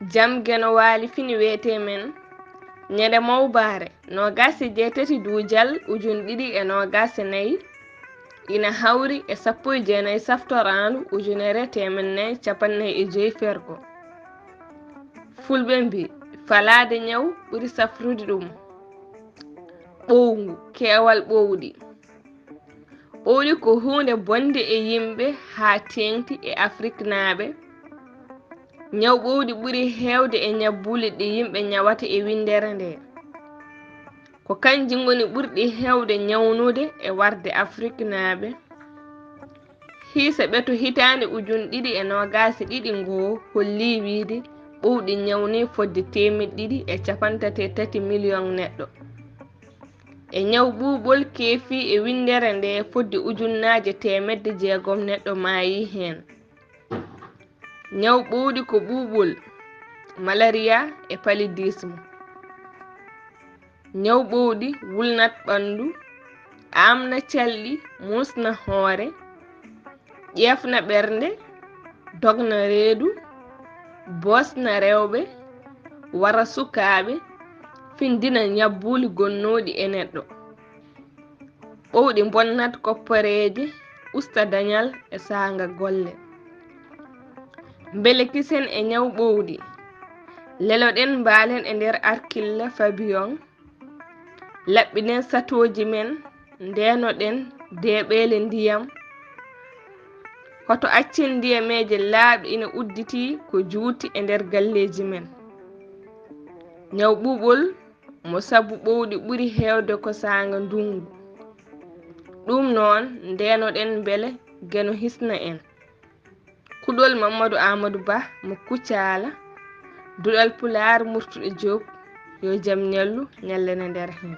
jam geno waali fini wiyete men ñande mawbare 28 duujal 2024 ina hawri e 19 saftorandu 1445 fergo fulɓe mbi falade ñaw ɓuri safrude ɗum ɓowngu keewal ɓowɗi ko hunde bonde e yimɓe haa teŋti e Afrique naaɓe ñaw ɓowɗi ɓuri heewde e ñabbuli ɗi yimɓe ñawata e windere nde ko kanji ngoni ɓurɗi heewde ñawnude e warde Afrique naaɓe hiisa ɓeto hitande 2022 holli wiide ɓowɗi ñawni fodde 233 million neɗɗo e ñaw ɓuuɓol keefi e windere nde fodde ujunnaaje 600 neɗɗo maayi hen ñaw ɓowɗi ko ɓuuɓol malaria e paludisme ñaw ɓowɗi wulnat ɓandu amna calɗi musna hoore ƴefna ɓernde dogna reedu bosna rewɓe wara sukaaɓe findina ñabbuli gonnoɗi e neɗɗo ɓowɗi bonnat koppareeje usta dañal e saanga golle mbele kisen e ñaw ɓowɗi leloɗen mbaalen e nder arkilla fabiyon laɓɓinen satoji men ndenoɗen deeɓele ndiyam hoto accen ndiyameje laaɓɗe ina udditi ko juuti e nder galleji men ñaw ɓuuɓol mo sabu ɓowɗi ɓuri heewde ko saanga ndungu ɗum noon ndenoɗen mbele geno hisna en kuɗol Mamadou Amadou Ba mo Kucala duɗal Pulaar Murtuɗo Diop yo jam ñallu ñallene nder hen